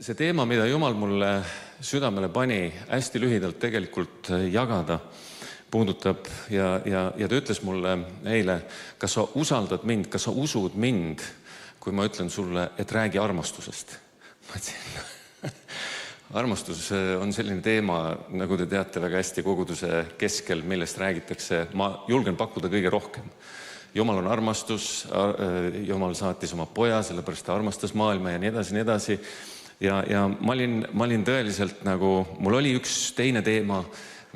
See teema, mida Jumal mulle südamele pani hästi lühidalt tegelikult jagada, puudutab ja ta ütles mulle eile, kas sa usaldad mind, kas sa usud mind, kui ma ütlen sulle, et räägi armastusest. Ma ütlesin, armastus on selline teema, nagu te teate väga hästi koguduse keskel, millest räägitakse. Ma julgen pakkuda kõige rohkem. Jumal on armastus, Jumal saatis oma poja, sellepärast ta armastas maailma ja nii edasi, nii edasi. Ja ma olin tõeliselt nagu, mul oli üks teine teema,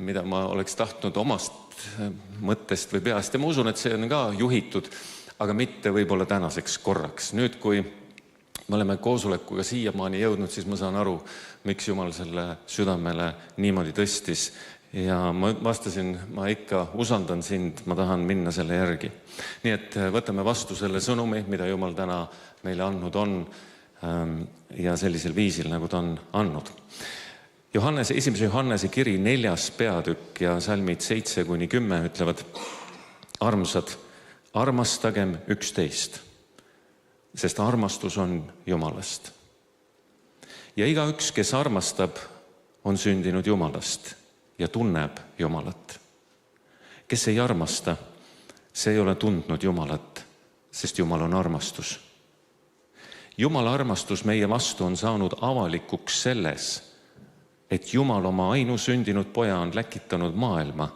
mida ma oleks tahtnud omast mõttest või peast. Ja ma usun, et see on ka juhitud, aga mitte võib-olla tänaseks korraks. Nüüd, kui me oleme koosolekuga siiamaani jõudnud, siis ma saan aru, miks Jumal selle südamele niimoodi tõstis. Ja ma vastasin, ma ikka usaldan sind, ma tahan minna selle järgi. Nii et võtame vastu selle sõnumi, mida Jumal täna meile andnud on ja sellisel viisil, nagu ta on andnud. 1. Johannese kiri 4. peatükk ja salmid 7-10 ütlevad: armsad, armastagem üksteist, sest armastus on Jumalast. Ja igaüks, kes armastab, on sündinud Jumalast ja tunneb Jumalat. Kes ei armasta, see ei ole tundnud Jumalat, sest Jumal on armastus. Jumala armastus meie vastu on saanud avalikuks selles, et Jumal oma ainusündinud poja on läkitanud maailma,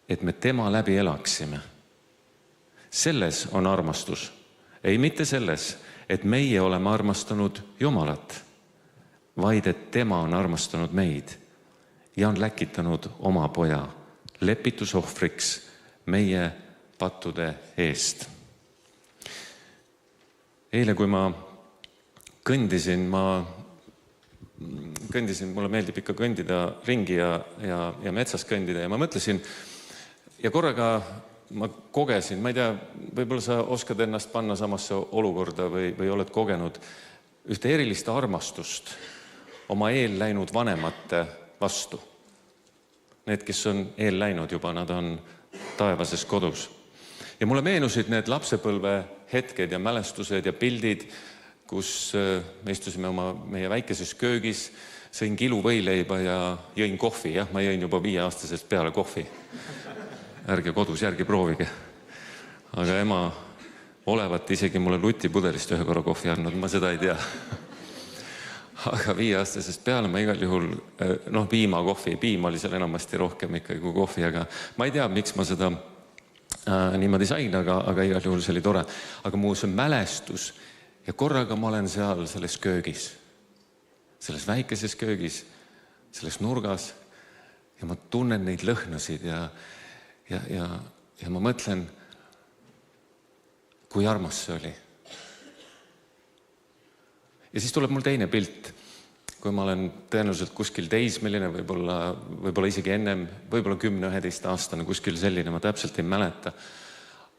et me tema läbi elaksime. Selles on armastus. Ei mitte selles, et meie oleme armastanud Jumalat, vaid et tema on armastanud meid ja on läkitanud oma poja lepitusohvriks meie pattude eest. Eile, kui ma kõndisin, mulle meeldib ikka kõndida ringi ja metsas kõndida ja ma mõtlesin ja korraga ma kogesin, ma ei tea, võib-olla sa oskad ennast panna samasse olukorda või oled kogenud ühte erilist armastust oma eel läinud vanemate vastu. Need, kes on eel läinud juba, nad on taevases kodus. Ja mulle meenusid need lapsepõlve hetked ja mälestused ja pildid, kus me istusime meie väikeses köögis, sõin kilu võileiba ja jõin kohvi. Jah, ma jõin juba 5-aastasest peale kohvi. Ärge kodus järgi proovige. Aga ema olevat isegi mulle lutipudelist ühe korra kohvi andnud, ma seda ei tea. Aga 5-aastasest peale ma igal juhul, piimakohvi, piim oli seal enamasti rohkem ikkagi kui kohvi, aga ma ei tea, miks ma seda niimoodi sain, aga igal juhul see oli tore. Aga muu see mälestus ja korraga ma olen seal selles köögis, selles väikeses köögis, selles nurgas ja ma tunnen neid lõhnasid ja ma mõtlen, kui armas see oli. Ja siis tuleb mul teine pilt, kui ma olen tõenäoliselt kuskil teismeline, võib-olla isegi ennem, võib-olla 10-11 aastane, kuskil selline, ma täpselt ei mäleta.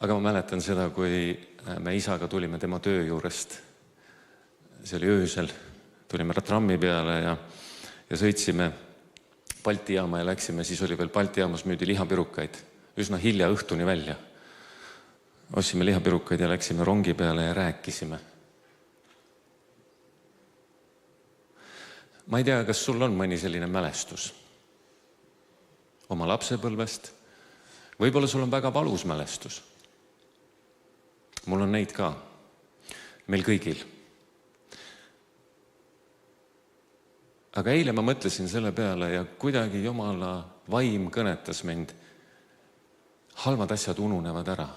Aga ma mäletan seda, kui me isaga tulime tema töö juurest. See oli öösel, tulime trammi peale ja sõitsime Balti jaama ja läksime, siis oli veel Balti jaamas müüdi lihapirukaid, üsna hilja õhtuni välja. Ostsime lihapirukaid ja läksime rongi peale ja rääkisime. Ma ei tea, kas sul on mõni selline mälestus oma lapsepõlvest. Võib-olla sul on väga valus mälestus. Mul on neid ka. Meil kõigil. Aga eile ma mõtlesin selle peale ja kuidagi Jumala vaim kõnetas mind. Halvad asjad ununevad ära.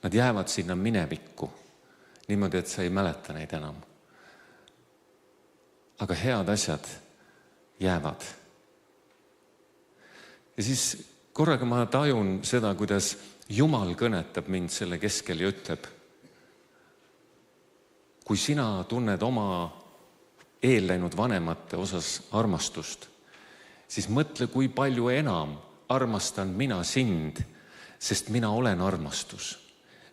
Nad jäävad sinna minevikku. Niimoodi, et sa ei mäleta neid enam. Aga head asjad jäävad. Ja siis korraga ma tajun seda, kuidas Jumal kõnetab mind selle keskel ja ütleb, kui sina tunned oma eelläinud vanemate osas armastust, siis mõtle, kui palju enam armastan mina sind, sest mina olen armastus.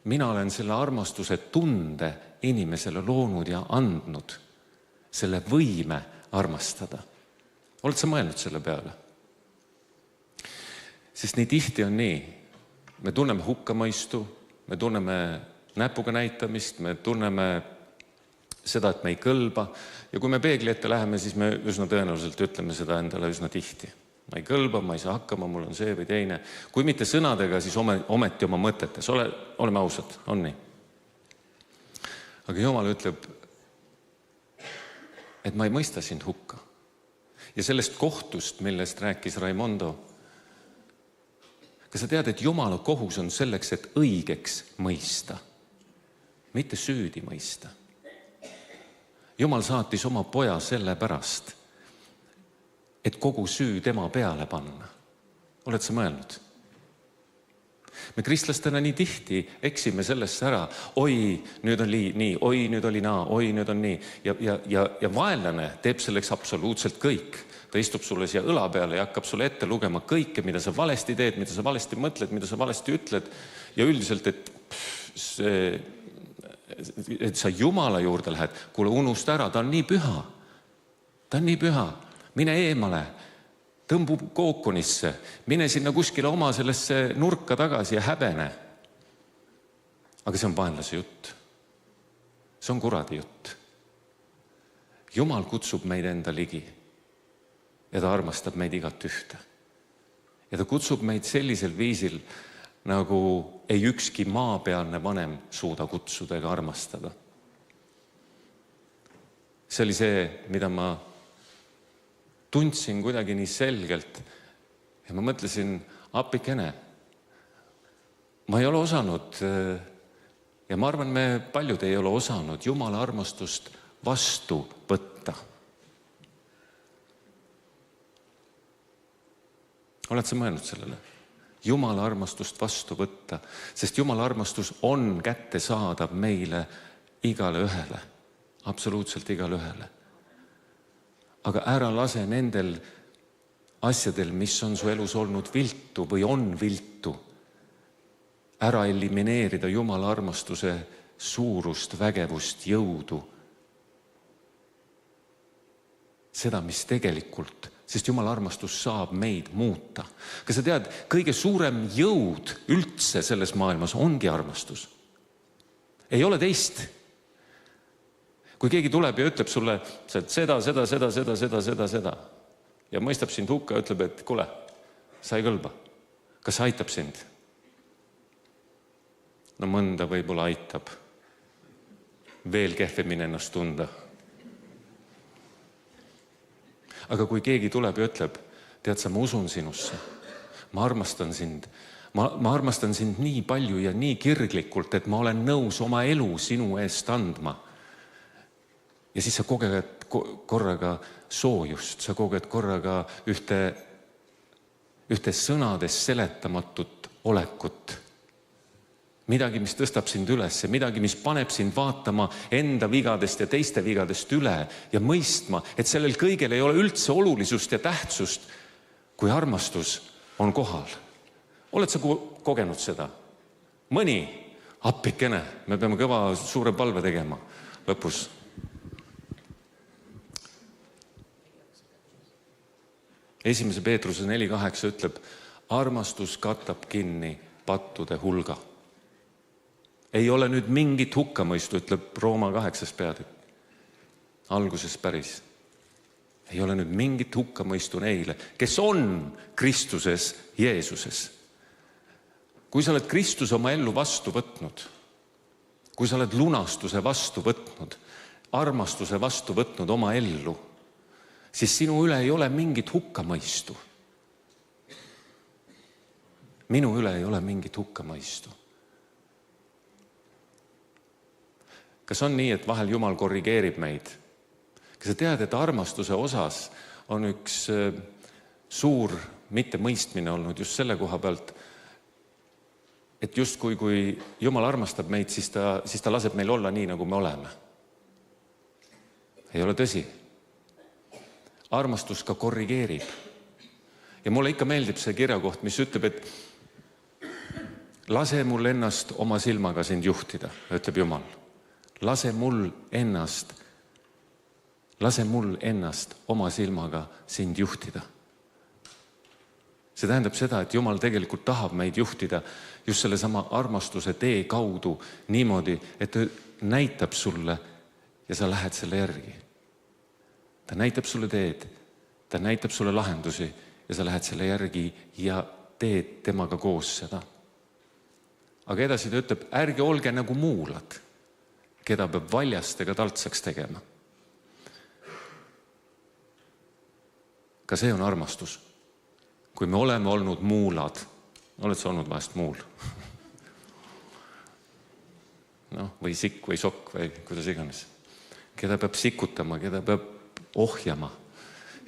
Mina olen selle armastuse tunde inimesele loonud ja andnud. Selle võime armastada. Oled sa mõelnud selle peale? Sest nii tihti on nii. Me tunneme hukkamõistu, me tunneme näpuga näitamist, me tunneme seda, et me ei kõlba. Ja kui me peegli ette läheme, siis me üsna tõenäoliselt ütleme seda endale üsna tihti. Ma ei kõlba, ma ei saa hakkama, mul on see või teine. Kui mitte sõnadega, siis ometi oma mõtetes. Oleme ausad, on nii. Aga Jumal ütleb, et ma ei mõista sind hukka. Ja sellest kohtust, millest rääkis Raimondo, kas sa tead, et Jumala kohus on selleks, et õigeks mõista, mitte süüdi mõista. Jumal saatis oma poja selle pärast, et kogu süü tema peale panna. Oled sa mõelnud? Me kristlastena nii tihti eksime sellesse ära. Oi, nüüd on nii, oi, nüüd oli naa, oi, nüüd on nii. Ja vaenlane teeb selleks absoluutselt kõik. Ta istub sulle siia õla peale ja hakkab sulle ette lugema kõike, mida sa valesti teed, mida sa valesti mõtled, mida sa valesti ütled. Ja üldiselt, et sa Jumala juurde lähed, kuule unusta ära, ta on nii püha. Ta on nii püha. Mine eemale, tõmbu kookonisse, mine sinna kuskile oma sellesse nurka tagasi ja häbene. Aga see on vaenlase jutt. See on kuradi jutt. Jumal kutsub meid enda ligi ja ta armastab meid igat ühte. Ja ta kutsub meid sellisel viisil, nagu ei ükski maapealne vanem suuda kutsuda ega armastada. See oli see, mida ma tundsin kuidagi nii selgelt ja ma mõtlesin, appikene. Ma ei ole osanud ja ma arvan, me paljud ei ole osanud Jumala armastust vastu võtta. Oled sa mõelnud sellele? Jumala armastust vastu võtta, sest Jumala armastus on kättesaadav meile igale ühele, absoluutselt igale ühele. Aga ära lase nendel asjadel, mis on su elus olnud viltu või on viltu, ära elimineerida Jumala armastuse suurust, vägevust, jõudu. Seda, mis tegelikult, sest Jumala armastus saab meid muuta. Kas sa tead, kõige suurem jõud üldse selles maailmas ongi armastus. Ei ole teist. Kui keegi tuleb ja ütleb sulle seda ja mõistab sind hukka ja ütleb, et kuule, sa ei kõlba. Kas aitab sind? No mõnda võib-olla aitab. Veel kehvemini ennast tunda. Aga kui keegi tuleb ja ütleb, tead sa, ma usun sinusse, ma armastan sind. Ma armastan sind nii palju ja nii kirglikult, et ma olen nõus oma elu sinu eest andma. Ja siis sa koged korraga soojust, sa koged korraga ühte sõnades seletamatut olekut. Midagi, mis tõstab sind üles, midagi, mis paneb sind vaatama enda vigadest ja teiste vigadest üle ja mõistma, et sellel kõigel ei ole üldse olulisust ja tähtsust, kui armastus on kohal. Oled sa kogenud seda? Mõni, appikene, me peame kõva suure palve tegema lõpus. Esimese Peetruse 4.8 ütleb, armastus katab kinni pattude hulga. Ei ole nüüd mingit hukkamõistu, ütleb Rooma 8. peatükk. Alguses päris. Ei ole nüüd mingit hukkamõistu neile, kes on Kristuses Jeesuses. Kui sa oled Kristus oma ellu vastu võtnud, kui sa oled lunastuse vastu võtnud, armastuse vastu võtnud oma ellu, siis sinu üle ei ole mingit hukkamõistu. Minu üle ei ole mingit hukkamõistu. Kas on nii, et vahel Jumal korrigeerib meid? Kas sa tead, et armastuse osas on üks suur mittemõistmine olnud just selle koha pealt, et just kui Jumal armastab meid, siis ta laseb meil olla nii, nagu me oleme. Ei ole tõsi. Armastus ka korrigeerib. Ja mulle ikka meeldib see kirjakoht, mis ütleb, et lase mul ennast oma silmaga sind juhtida, ütleb Jumal. Lase mul ennast oma silmaga sind juhtida. See tähendab seda, et Jumal tegelikult tahab meid juhtida just selle sama armastuse tee kaudu niimoodi, et ta näitab sulle ja sa lähed selle järgi. Ta näitab sulle teed, ta näitab sulle lahendusi ja sa lähed selle järgi ja teed temaga koos seda. Aga edasi ta ütleb, ärge olge nagu muulad, keda peab valjastega taltsaks tegema. Ka see on armastus. Kui me oleme olnud muulad, oled sa olnud vahest muul? Või sikk või sokk või kuidas iganes. Keda peab sikutama, keda peab ohjama.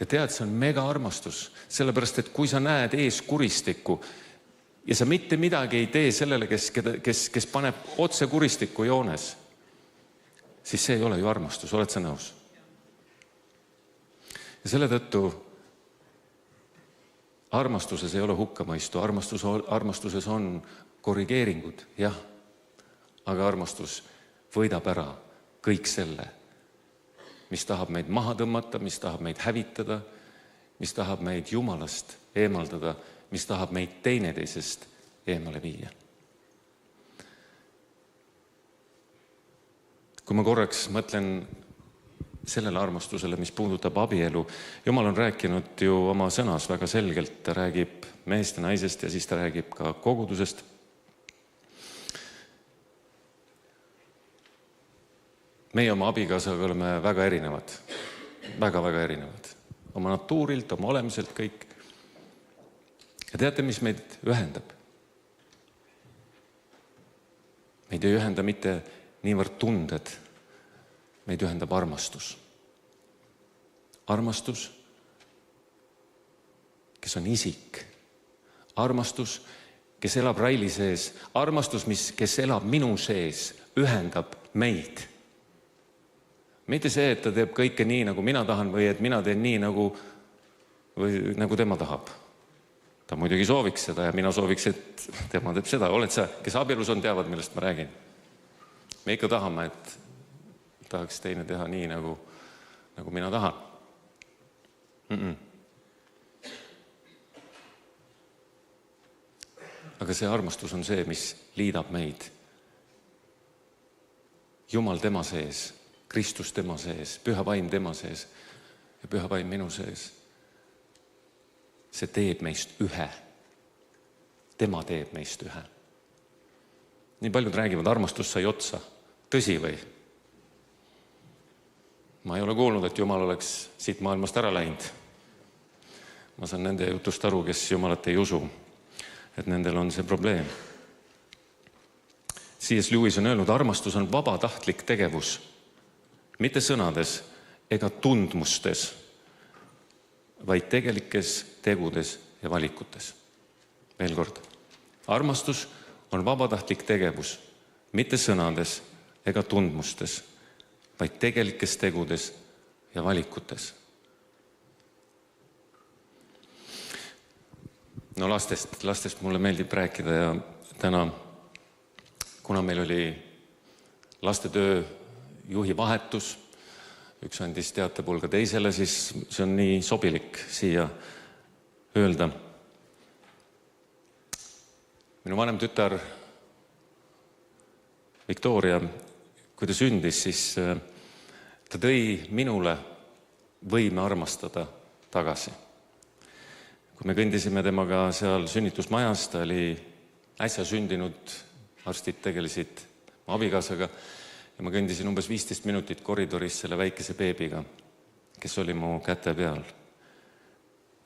Ja tead, see on mega armastus, sellepärast, et kui sa näed ees kuristikku ja sa mitte midagi ei tee sellele, kes paneb otse kuristikku joones, siis see ei ole ju armastus, oled sa nõus? Ja selle tõttu armastuses ei ole hukkamõistu, armastuses on korrigeeringud, jah, aga armastus võidab ära kõik selle, mis tahab meid maha tõmmata, mis tahab meid hävitada, mis tahab meid Jumalast eemaldada, mis tahab meid teineteisest eemale viia. Kui ma korraks mõtlen sellele armastusele, mis puudutab abielu, Jumal on rääkinud ju oma sõnas väga selgelt, ta räägib mehest ja naisest ja siis ta räägib ka kogudusest. Meie oma abikaasaga oleme väga erinevad, väga erinevad. Oma natuurilt, oma olemiselt kõik. Ja teate, mis meid ühendab? Meid ei ühenda mitte niivõrd tunded, meid ühendab armastus. Armastus, kes on isik. Armastus, kes elab Raili sees. Armastus, kes elab minu sees, ühendab meid. Mitte see, et ta teeb kõike nii, nagu mina tahan või et mina teen nii, nagu tema tahab. Ta muidugi sooviks seda ja mina sooviks, et tema teeb seda. Oled sa, kes abielus on, teavad, millest ma räägin. Me ikka tahame, et tahaks teine teha nii, nagu mina tahan. Aga see armastus on see, mis liidab meid. Jumal tema sees. Kristus tema sees, püha vaim tema sees ja püha vaim minu sees. See teeb meist ühe. Tema teeb meist ühe. Nii paljud räägivad, armastus sai otsa. Tõsi või? Ma ei ole kuulnud, et Jumal oleks siit maailmast ära läinud. Ma saan nende jutust aru, kes Jumalat ei usu, et nendel on see probleem. C.S. Lewis on öelnud, armastus on vabatahtlik tegevus. Mitte sõnades ega tundmustes, vaid tegelikes tegudes ja valikutes. Veel kord, armastus on vabatahtlik tegevus, mitte sõnades ega tundmustes, vaid tegelikes tegudes ja valikutes. No lastest mulle meeldib rääkida ja täna, kuna meil oli lastetöö juhi vahetus, üks andis teatepulga teisele, siis see on nii sobilik siia öelda. Minu vanem tütar Victoria, kui ta sündis, siis ta tõi minule võime armastada tagasi. Kui me kõndisime temaga seal sünnitusmajas, ta oli äsja sündinud, arstid tegelesid abikaasaga, ja ma kõndisin umbes 15 minutit koridoris selle väikese beebiga, kes oli mu käte peal.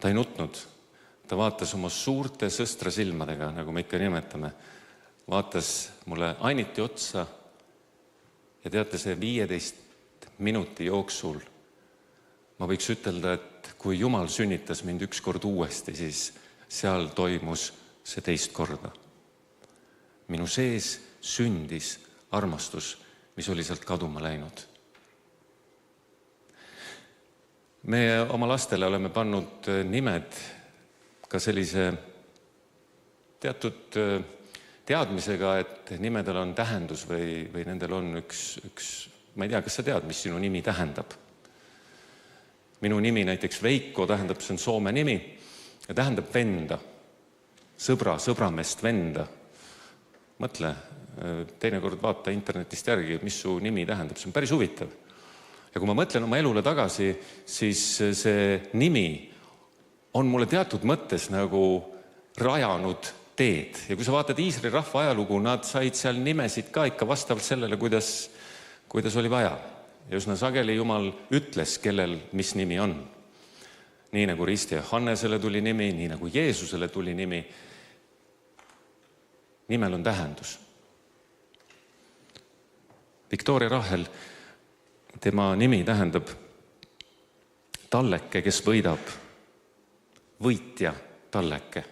Ta ei nutnud. Ta vaatas oma suurte sõstra silmadega, nagu me ikka nimetame. Vaatas mulle ainiti otsa ja teate, see 15 minuti jooksul ma võiks ütelda, et kui Jumal sünnitas mind üks kord uuesti, siis seal toimus see teist korda. Minu sees sündis armastus, mis oli sealt kaduma läinud. Me oma lastele oleme pannud nimed ka sellise teatud teadmisega, et nimedel on tähendus või nendel on üks, ma ei tea, kas sa tead, mis sinu nimi tähendab. Minu nimi näiteks Veiko tähendab, see on soome nimi ja tähendab venda, sõbramest venda. Mõtle, teinekord vaata internetist järgi, mis su nimi tähendab, see on päris huvitav. Ja kui ma mõtlen oma elule tagasi, siis see nimi on mulle teatud mõttes nagu rajanud teed. Ja kui sa vaatad Iisraeli rahva ajalugu, nad said seal nimesid ka ikka vastavalt sellele, kuidas oli vaja. Ja üsna sageli Jumal ütles, kellel mis nimi on. Nii nagu Risti Johannesele tuli nimi, nii nagu Jeesusele tuli nimi. Nimel on tähendus. Viktoria Rahel, tema nimi tähendab talleke, kes võidab, võitja talleke.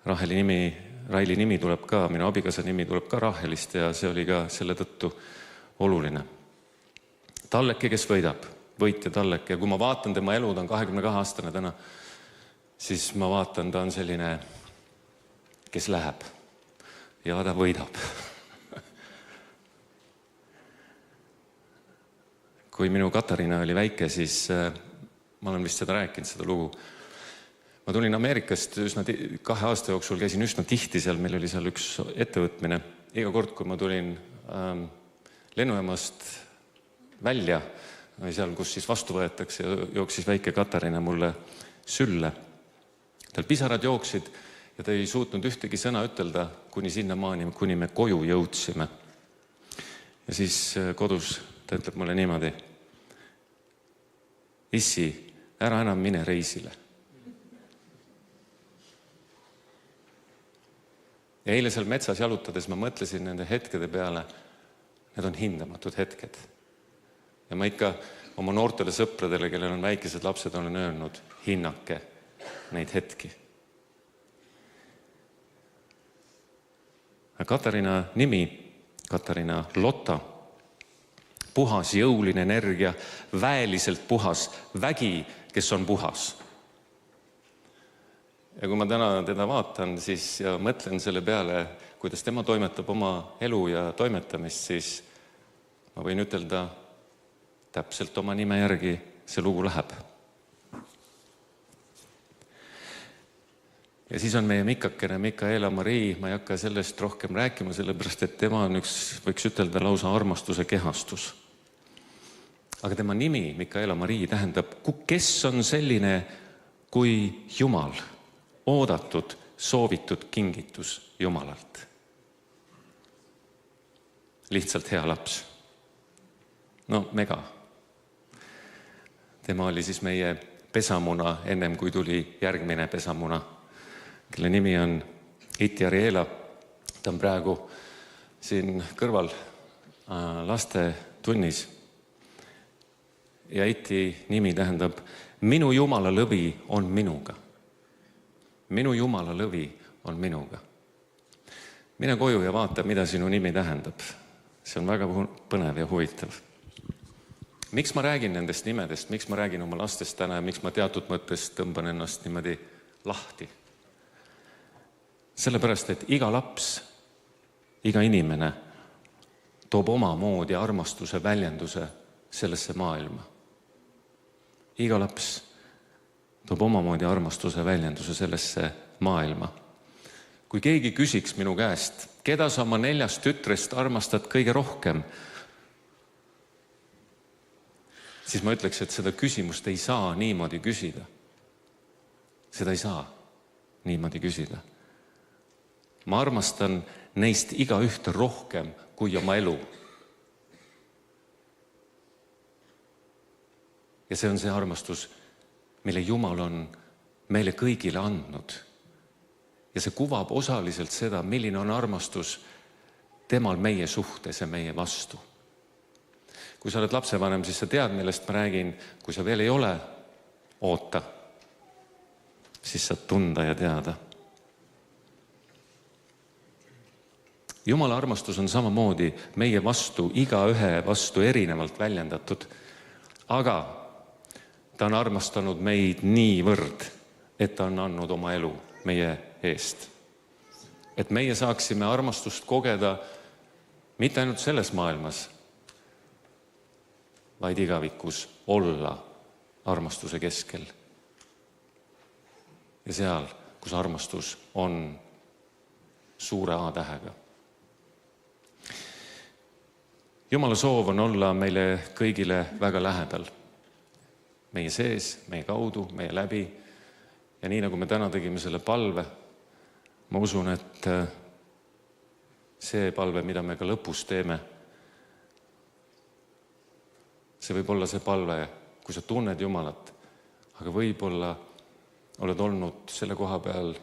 Raili nimi tuleb ka, minu abikaasa nimi tuleb ka Rahelist ja see oli ka selle tõttu oluline. Talleke, kes võidab, võitja talleke. Ja kui ma vaatan tema elu, ta on 22-aastane täna, siis ma vaatan, ta on selline, kes läheb ja ta võidab. Kui minu Katariina oli väike, siis ma olen vist seda rääkinud, seda lugu. Ma tulin Ameerikast 2 aasta jooksul, käisin üsna tihti seal, meil oli seal üks ettevõtmine. Iga kord, kui ma tulin lennujaamast välja, seal, kus siis vastu võetakse, jooksis väike Katariina mulle sülle. Tal pisarad jooksid ja ta ei suutnud ühtegi sõna ütelda kuni sinnamaani, kuni me koju jõudsime. Ja siis kodus ta ütleb mulle niimoodi: Issi, ära enam mine reisile. Ja eile seal metsas jalutades ma mõtlesin nende hetkede peale, need on hindamatud hetked. Ja ma ikka oma noortele sõpradele, kellel on väikesed lapsed, olen öelnud, hinnake neid hetki. Katariina nimi, Katariina Lotta, puhas, jõuline energia, väeliselt puhas, vägi, kes on puhas. Ja kui ma täna teda vaatan siis ja mõtlen selle peale, kuidas tema toimetab oma elu ja toimetamist, siis ma võin ütelda täpselt oma nime järgi see lugu läheb. Ja siis on meie Mikakene, Mikaela-Marii, ma ei hakka sellest rohkem rääkima, sellepärast, et tema on üks, võiks ütelda, lausa armastuse kehastus. Aga tema nimi, Mikaela-Marii, tähendab, kes on selline kui Jumal, oodatud, soovitud kingitus Jumalalt. Lihtsalt hea laps. No mega. Tema oli siis meie pesamuna, ennem kui tuli järgmine pesamuna, kelle nimi on Iti Ariela. Ta on praegu siin kõrval laste tunnis. Ja Iti nimi tähendab, minu Jumala lõvi on minuga. Minu Jumala lõvi on minuga. Mine koju ja vaata, mida sinu nimi tähendab. See on väga põnev ja huvitav. Miks ma räägin nendest nimedest, miks ma räägin oma lastest täna ja miks ma teatud mõttes tõmban ennast niimoodi lahti? Sellepärast, et iga laps, iga inimene toob oma moodi armastuse väljenduse sellesse maailma. Iga laps toob omamoodi armastuse väljenduse sellesse maailma. Kui keegi küsiks minu käest, keda sa oma 4 tütrest armastad kõige rohkem, siis ma ütleks, et seda küsimust ei saa niimoodi küsida. Seda ei saa niimoodi küsida. Ma armastan neist iga ühte rohkem kui oma elu. Ja see on see armastus, mille Jumal on meile kõigile andnud. Ja see kuvab osaliselt seda, milline on armastus temal meie suhtes ja meie vastu. Kui sa oled lapsevanem, siis sa tead, millest ma räägin. Kui sa veel ei ole, oota. Siis saad tunda ja teada. Jumala armastus on samamoodi meie vastu, igaühe vastu erinevalt väljendatud. Aga ta on armastanud meid niivõrd, et ta on andnud oma elu meie eest. Et meie saaksime armastust kogeda mitte ainult selles maailmas, vaid igavikus olla armastuse keskel. Ja seal, kus armastus on suure A-tähega. Jumala soov on olla meile kõigile väga lähedal. Meie sees, meie kaudu, meie läbi. Ja nii nagu me täna tegime selle palve, ma usun, et see palve, mida me ka lõpus teeme, see võib olla see palve, kui sa tunned Jumalat, aga võib-olla oled olnud selle koha peal,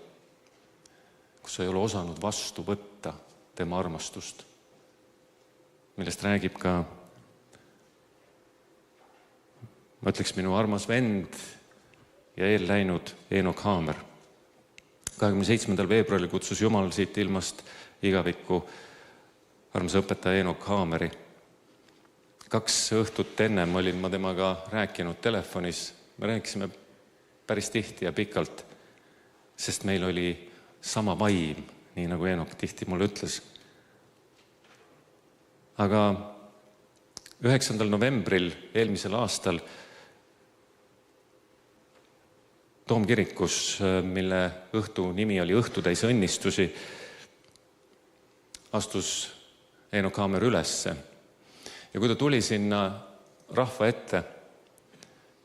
kus sa ei ole osanud vastu võtta tema armastust, millest räägib ka, ma ütleks, minu armas vend ja eelläinud Eenok Haamer. 27. veebruaril kutsus Jumal siit ilmast igavikku armsa õpetaja Eenok Haameri. 2 õhtut ennem olin ma temaga rääkinud telefonis. Me rääkisime päris tihti ja pikalt, sest meil oli sama vaim, nii nagu Eenok tihti mulle ütles. Aga 9. novembril eelmisel aastal Toomkirikus, mille õhtu nimi oli Õhtutäis õnnistusi, astus Eenok Haamer ülesse. Ja kui ta tuli sinna rahva ette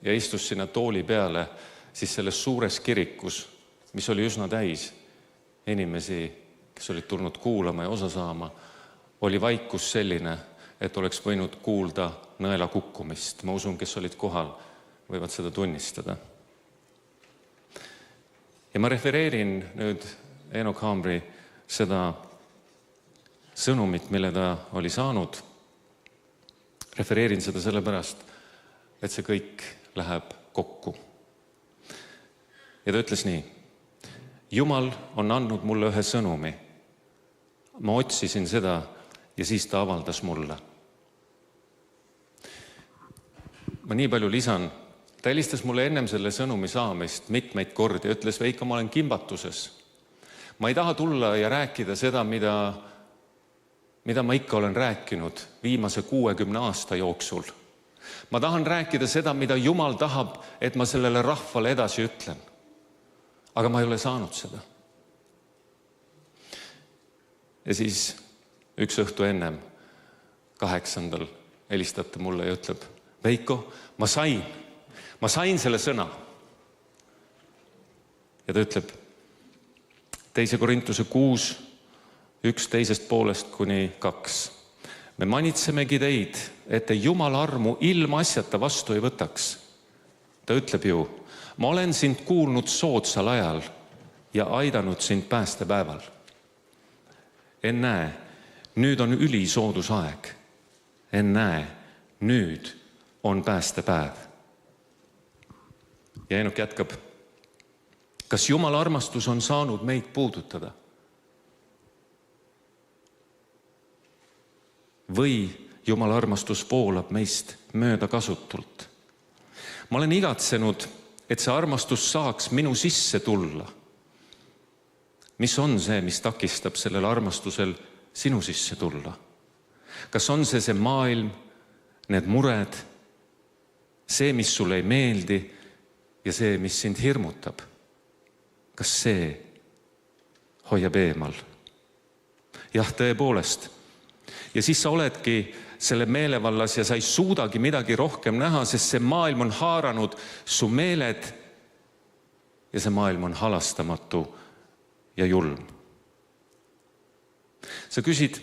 ja istus sinna tooli peale, siis selles suures kirikus, mis oli üsna täis inimesi, kes olid tulnud kuulama ja osa saama, oli vaikus selline, et oleks võinud kuulda nõela kukkumist. Ma usun, kes olid kohal, võivad seda tunnistada. Ja ma refereerin nüüd Eenok Haamri seda sõnumit, mille ta oli saanud. Refereerin seda sellepärast, et see kõik läheb kokku. Ja ta ütles nii: Jumal on andnud mulle ühe sõnumi. Ma otsisin seda ja siis ta avaldas mulle. Ma nii palju lisan. Ta helistas mulle ennem selle sõnumi saamist mitmeid kordi ja ütles: Veiko, ma olen kimbatuses. Ma ei taha tulla ja rääkida seda, mida ma ikka olen rääkinud viimase 60 aasta jooksul. Ma tahan rääkida seda, mida Jumal tahab, et ma sellele rahvale edasi ütlen. Aga ma ei ole saanud seda. Ja siis üks õhtu ennem, 8. helistab ta mulle ja ütleb: Veiko, ma sain selle sõna. Ja ta ütleb 2. Korintuse 6, 1:2. Me manitsemegi teid, et te Jumala armu ilmaasjata vastu ei võtaks. Ta ütleb ju: ma olen sind kuulnud soodsal ajal ja aidanud sind päästepäeval. Ennäe, nüüd on ülisoodusaeg. Ennäe, nüüd on päästepäev. Ja Eenok jätkab: kas Jumala armastus on saanud meid puudutada? Või Jumala armastus voolab meist mööda kasutult? Ma olen igatsenud, et see armastus saaks minu sisse tulla. Mis on see, mis takistab sellel armastusel sinu sisse tulla? Kas on see maailm, need mured, see, mis sulle ei meeldi ja see, mis sind hirmutab? Kas see hoiab eemal? Jah, tõepoolest. Ja siis sa oledki selle meelevallas ja sa ei suudagi midagi rohkem näha, sest see maailm on haaranud su meeled ja see maailm on halastamatu ja julm. Sa küsid,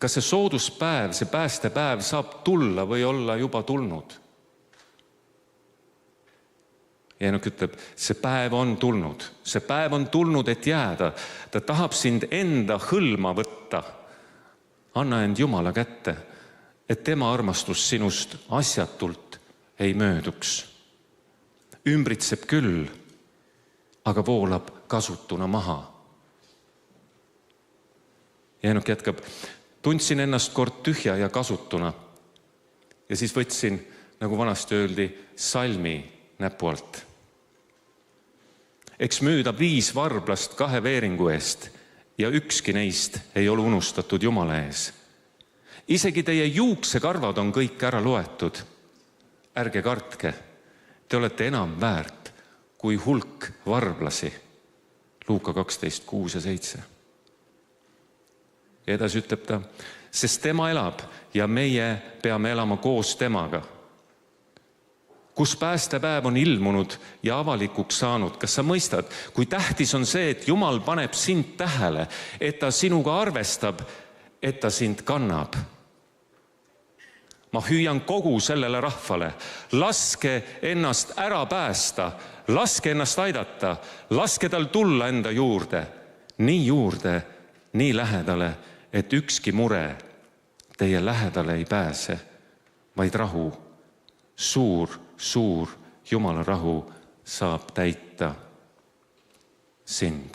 kas see sooduspäev, see päästepäev saab tulla või olla juba tulnud? Ja Eenok ütleb, see päev on tulnud. See päev on tulnud, et jääda. Ta tahab sind enda hõlma võtta. Anna end Jumala kätte, et tema armastus sinust asjatult ei mööduks. Ümbritseb küll, aga voolab kasutuna maha. Ja Eenok jätkab, tundsin ennast kord tühja ja kasutuna. Ja siis võtsin, nagu vanasti öeldi, salmi näpu alt. Eks müüda 5 varblast 2 veeringu eest ja ükski neist ei ole unustatud Jumala ees. Isegi teie juuksekarvad on kõik ära loetud. Ärge kartke, te olete enam väärt kui hulk varblasi. Luuka 12, 6 ja 7. Ja edasi ütleb ta, sest tema elab ja meie peame elama koos temaga. Kus päästepäev on ilmunud ja avalikuks saanud, kas sa mõistad, kui tähtis on see, et Jumal paneb sind tähele, et ta sinuga arvestab, et ta sind kannab. Ma hüüan kogu sellele rahvale, laske ennast ära päästa, laske ennast aidata, laske tal tulla enda juurde, nii lähedale, et ükski mure teie lähedale ei pääse, vaid rahu, suur Jumala rahu saab täita sind.